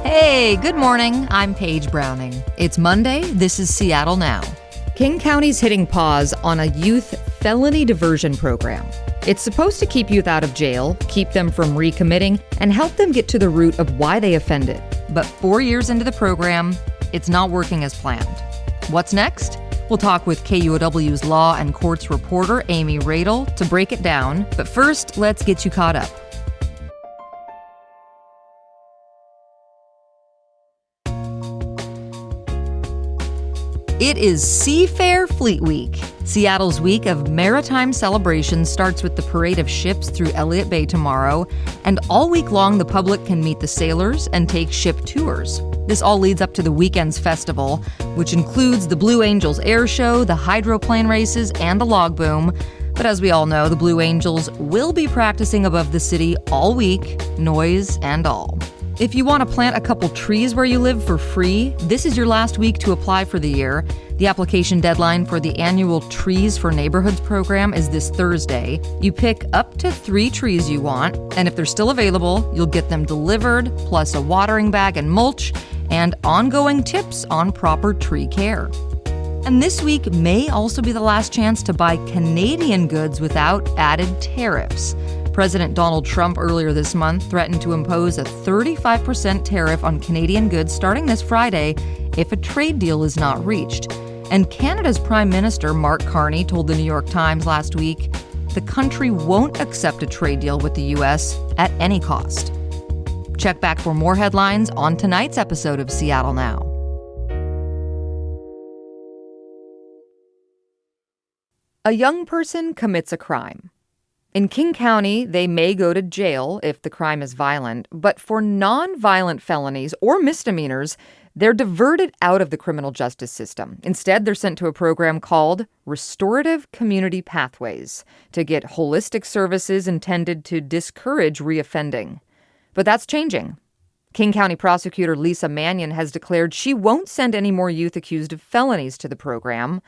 Hey, good morning. I'm Paige Browning. It's Monday. This is Seattle Now. King County's hitting pause on a youth felony diversion program. It's supposed to keep youth out of jail, keep them from recommitting, and help them get to the root of why they offended. But 4 years into the program, it's not working as planned. What's next? We'll talk with KUOW's Law and Courts reporter, Amy Radil, to break it down. But first, let's get you caught up. It is Seafair Fleet Week. Seattle's week of maritime celebrations starts with the parade of ships through Elliott Bay tomorrow, and all week long the public can meet the sailors and take ship tours. This all leads up to the weekend's festival, which includes the Blue Angels Air Show, the hydroplane races, and the log boom. But as we all know, the Blue Angels will be practicing above the city all week, noise and all. If you want to plant a couple trees where you live for free, this is your last week to apply for the year. The application deadline for the annual Trees for Neighborhoods program is this Thursday. You pick up to 3 trees you want, and if they're still available, you'll get them delivered, plus a watering bag and mulch, and ongoing tips on proper tree care. And this week may also be the last chance to buy Canadian goods without added tariffs. President Donald Trump earlier this month threatened to impose a 35% tariff on Canadian goods starting this Friday if a trade deal is not reached. And Canada's Prime Minister Mark Carney told the New York Times last week the country won't accept a trade deal with the U.S. at any cost. Check back for more headlines on tonight's episode of Seattle Now. A young person commits a crime. In King County, they may go to jail if the crime is violent, but for non-violent felonies or misdemeanors, they're diverted out of the criminal justice system. Instead, they're sent to a program called Restorative Community Pathways to get holistic services intended to discourage reoffending. But that's changing. King County prosecutor Lisa Mannion has declared she won't send any more youth accused of felonies to the program.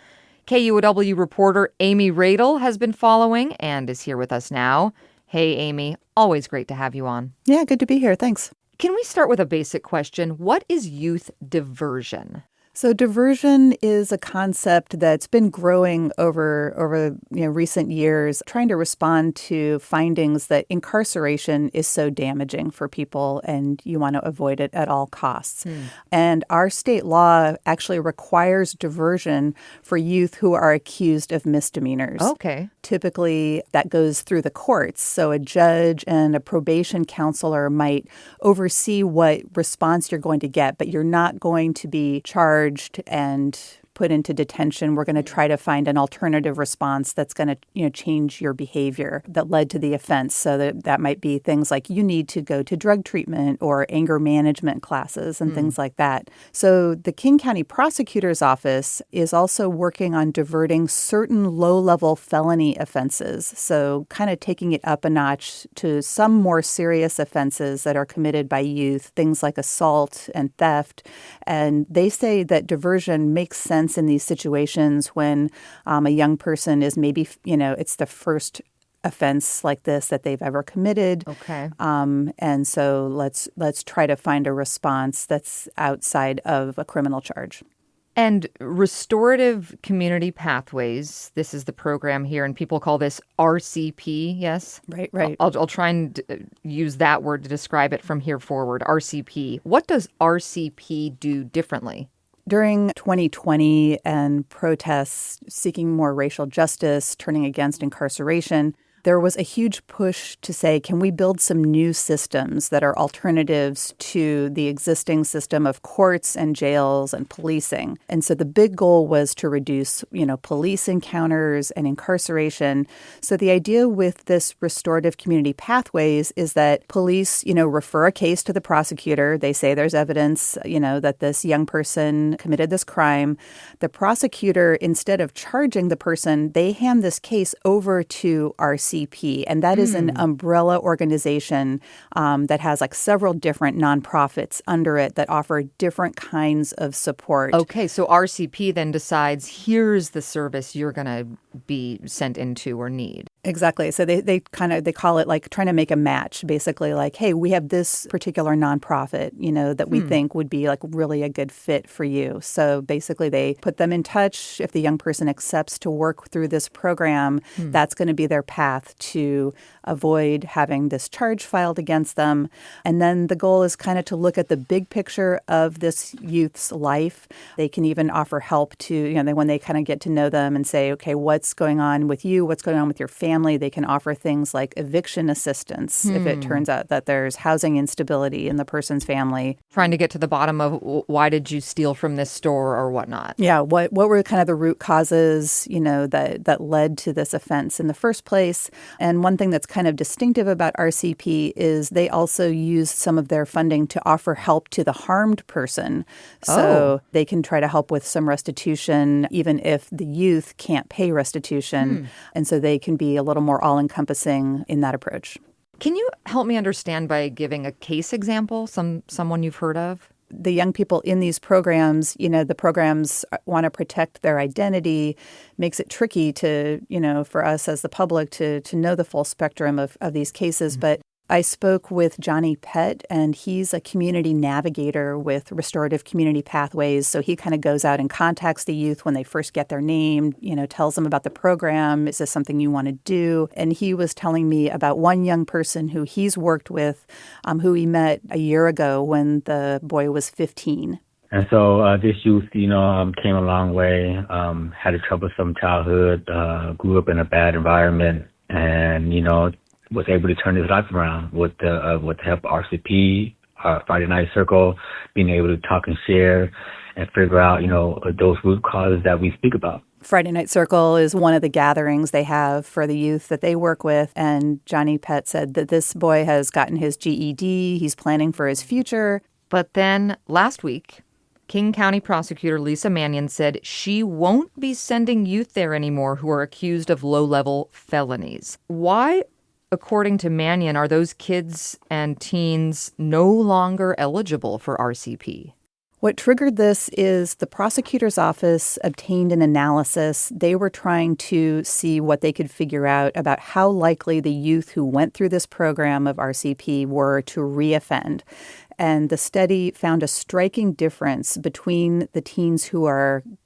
KUOW reporter Amy Radil has been following and is here with us now. Hey, Amy, always great to have you on. Yeah, good to be here. Thanks. Can we start with a basic question? What is youth diversion? So diversion is a concept that's been growing over recent years, trying to respond to findings that incarceration is so damaging for people and you want to avoid it at all costs. And our state law actually requires diversion for youth who are accused of misdemeanors. Okay. Typically, that goes through the courts. So a judge and a probation counselor might oversee what response you're going to get, but you're not going to be charged and put into detention. We're going to try to find an alternative response that's going to, change your behavior that led to the offense. So that might be things like you need to go to drug treatment or anger management classes and things like that. So the King County Prosecutor's Office is also working on diverting certain low-level felony offenses. So kind of taking it up a notch to some more serious offenses that are committed by youth, things like assault and theft. And they say that diversion makes sense in these situations when a young person is maybe, it's the first offense like this that they've ever committed. Okay. And so let's try to find a response that's outside of a criminal charge. And Restorative Community Pathways, this is the program here, and people call this RCP, yes? Right. I'll try and use that word to describe it from here forward, RCP. What does RCP do differently? During 2020 and protests seeking more racial justice, turning against incarceration, there was a huge push to say, can we build some new systems that are alternatives to the existing system of courts and jails and policing? And so the big goal was to reduce, police encounters and incarceration. So the idea with this restorative community pathways is that police, refer a case to the prosecutor. They say there's evidence, that this young person committed this crime. The prosecutor, instead of charging the person, they hand this case over to RCP. And that is an umbrella organization that has several different nonprofits under it that offer different kinds of support. Okay, so RCP then decides, here's the service you're going to be sent into or need. Exactly. So they call it like trying to make a match, basically like, hey, we have this particular nonprofit, that we think would be like really a good fit for you. So basically they put them in touch. If the young person accepts to work through this program, that's going to be their path to avoid having this charge filed against them. And then the goal is kind of to look at the big picture of this youth's life. They can even offer help to, when they kind of get to know them and say, okay, what's going on with you? What's going on with your family? They can offer things like eviction assistance if it turns out that there's housing instability in the person's family. Trying to get to the bottom of why did you steal from this store or whatnot. Yeah, what were kind of the root causes, that led to this offense in the first place. And one thing that's kind of distinctive about RCP is they also use some of their funding to offer help to the harmed person. So they can try to help with some restitution, even if the youth can't pay restitution. And so they can be a little more all-encompassing in that approach. Can you help me understand by giving a case example, someone you've heard of? The young people in these programs, the programs want to protect their identity, makes it tricky to, for us as the public to know the full spectrum of these cases. But I spoke with Johnny Pett, and he's a community navigator with Restorative Community Pathways. So he kind of goes out and contacts the youth when they first get their name, tells them about the program. Is this something you want to do? And he was telling me about one young person who he's worked with, who he met a year ago when the boy was 15. And so this youth, came a long way, had a troublesome childhood, grew up in a bad environment, and, was able to turn his life around with the help of RCP, Friday Night Circle, being able to talk and share and figure out, those root causes that we speak about. Friday Night Circle is one of the gatherings they have for the youth that they work with. And Johnny Pett said that this boy has gotten his GED. He's planning for his future. But then last week, King County Prosecutor Lisa Mannion said she won't be sending youth there anymore who are accused of low-level felonies. Why, according to Mannion, are those kids and teens no longer eligible for RCP? What triggered this is the prosecutor's office obtained an analysis. They were trying to see what they could figure out about how likely the youth who went through this program of RCP were to reoffend. And the study found a striking difference between the teens who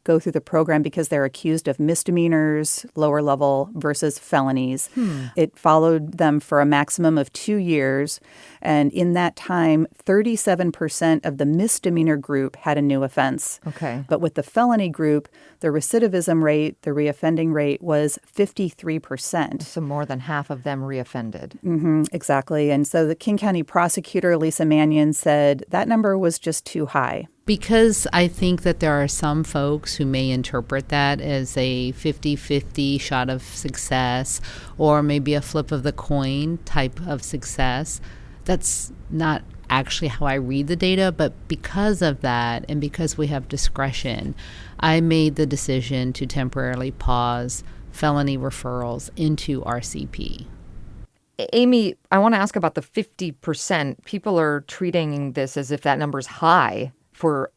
go through the program because they're accused of misdemeanors, lower level, versus felonies. It followed them for a maximum of 2 years. And in that time, 37% of the misdemeanor group had a new offense. Okay. But with the felony group, the recidivism rate, the reoffending rate was 53%. So more than half of them reoffended. Exactly. And so the King County prosecutor, Lisa Mannion, said that number was just too high. Because I think that there are some folks who may interpret that as a 50-50 shot of success or maybe a flip of the coin type of success. That's not actually how I read the data, but because of that and because we have discretion, I made the decision to temporarily pause felony referrals into RCP. Amy, I want to ask about the 50%. People are treating this as if that number's high for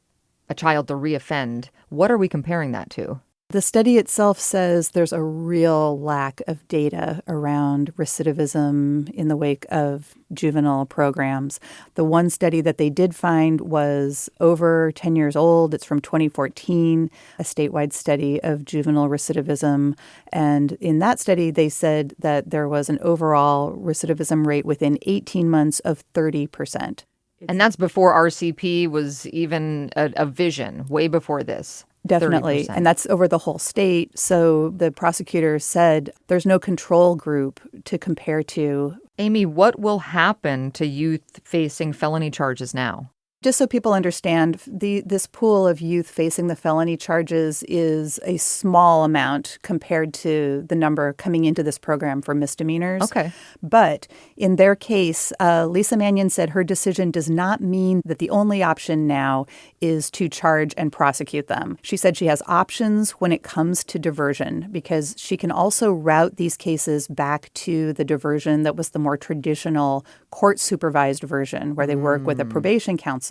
a child to reoffend. What are we comparing that to? The study itself says there's a real lack of data around recidivism in the wake of juvenile programs. The one study that they did find was over 10 years old. It's from 2014, a statewide study of juvenile recidivism. And in that study, they said that there was an overall recidivism rate within 18 months of 30%. And that's before RCP was even a vision, way before this. Definitely. 30%. And that's over the whole state. So the prosecutor said there's no control group to compare to. Amy, what will happen to youth facing felony charges now? Just so people understand, this pool of youth facing the felony charges is a small amount compared to the number coming into this program for misdemeanors. Okay. But in their case, Lisa Mannion said her decision does not mean that the only option now is to charge and prosecute them. She said she has options when it comes to diversion because she can also route these cases back to the diversion that was the more traditional court-supervised version where they work with a probation counselor.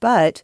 But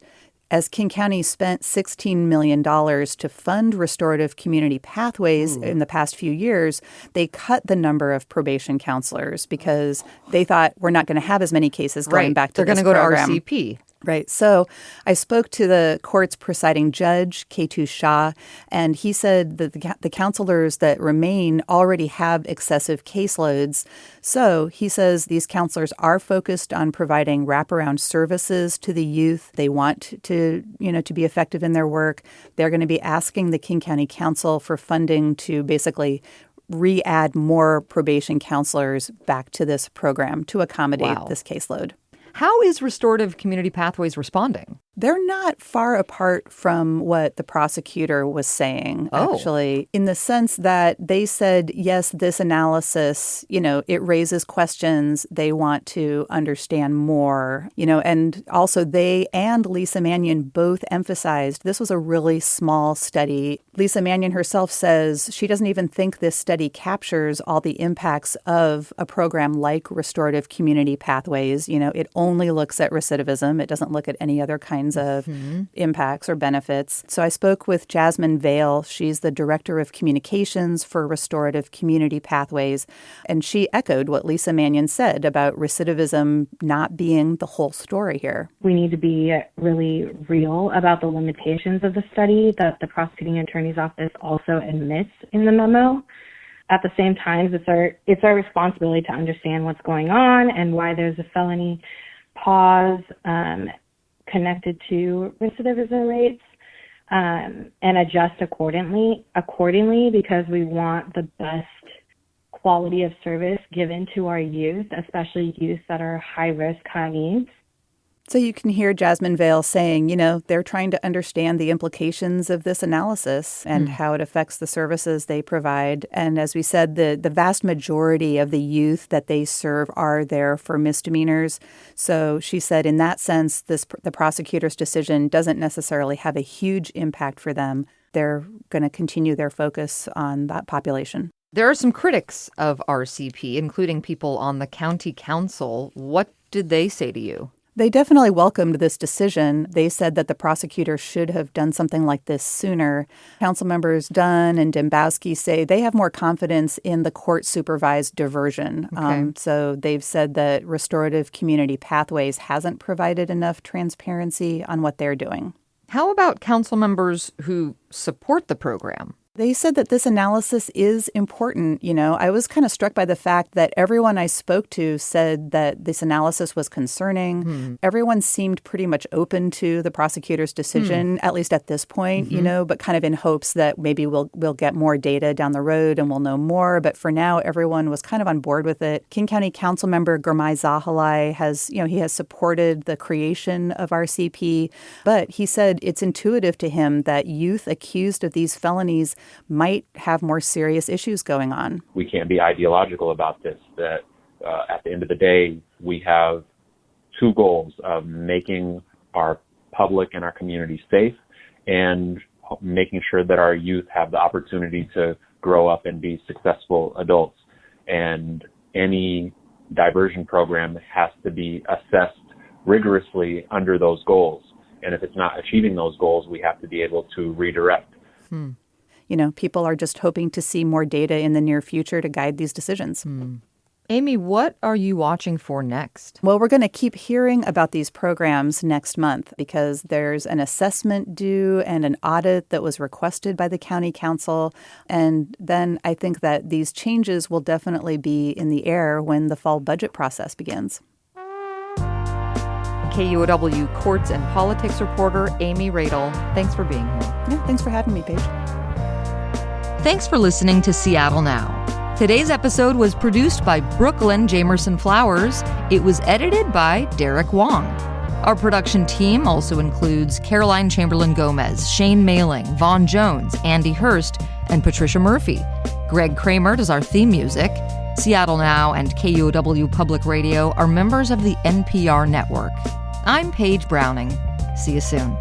as King County spent $16 million to fund restorative community pathways in the past few years, they cut the number of probation counselors because they thought we're not going to have as many cases going back to They're this going to go program. to RCP. Right. So I spoke to the court's presiding judge, KUOW Shah, and he said that the counselors that remain already have excessive caseloads. So he says these counselors are focused on providing wraparound services to the youth. They want to be effective in their work. They're going to be asking the King County Council for funding to basically re-add more probation counselors back to this program to accommodate this caseload. How is Restorative Community Pathways responding? They're not far apart from what the prosecutor was saying, actually, in the sense that they said, yes, this analysis, it raises questions. They want to understand more, and also they and Lisa Mannion both emphasized this was a really small study. Lisa Mannion herself says she doesn't even think this study captures all the impacts of a program like Restorative Community Pathways. It only looks at recidivism. It doesn't look at any other kinds of impacts or benefits. So I spoke with Jasmine Vale. She's the Director of Communications for Restorative Community Pathways, and she echoed what Lisa Mannion said about recidivism not being the whole story here. We need to be really real about the limitations of the study that the prosecuting attorney's office also admits in the memo. At the same time, it's our responsibility to understand what's going on and why there's a felony pause connected to recidivism rates, and adjust accordingly because we want the best quality of service given to our youth, especially youth that are high risk, high needs. So you can hear Jasmine Vale saying, they're trying to understand the implications of this analysis and how it affects the services they provide. And as we said, the vast majority of the youth that they serve are there for misdemeanors. So she said, in that sense, the prosecutor's decision doesn't necessarily have a huge impact for them. They're going to continue their focus on that population. There are some critics of RCP, including people on the county council. What did they say to you? They definitely welcomed this decision. They said that the prosecutor should have done something like this sooner. Council members Dunn and Dembowski say they have more confidence in the court-supervised diversion. Okay. So they've said that Restorative Community Pathways hasn't provided enough transparency on what they're doing. How about council members who support the program? They said that this analysis is important. I was kind of struck by the fact that everyone I spoke to said that this analysis was concerning. Everyone seemed pretty much open to the prosecutor's decision, at least at this point, but kind of in hopes that maybe we'll get more data down the road and we'll know more. But for now, everyone was kind of on board with it. King County Council member Gurmai Zahalai has supported the creation of RCP, but he said it's intuitive to him that youth accused of these felonies might have more serious issues going on. We can't be ideological about this, that at the end of the day, we have two goals of making our public and our community safe and making sure that our youth have the opportunity to grow up and be successful adults. And any diversion program has to be assessed rigorously under those goals. And if it's not achieving those goals, we have to be able to redirect. People are just hoping to see more data in the near future to guide these decisions. Amy, what are you watching for next? Well, we're going to keep hearing about these programs next month because there's an assessment due and an audit that was requested by the county council. And then I think that these changes will definitely be in the air when the fall budget process begins. KUOW Courts and Politics reporter Amy Radil, thanks for being here. Yeah, thanks for having me, Paige. Thanks for listening to Seattle Now. Today's episode was produced by Brooklyn Jamerson Flowers. It was edited by Derek Wong. Our production team also includes Caroline Chamberlain Gomez, Shane Mailing, Vaughn Jones, Andy Hurst, and Patricia Murphy. Greg Kramer does our theme music. Seattle Now and KUOW Public Radio are members of the NPR network. I'm Paige Browning. See you soon.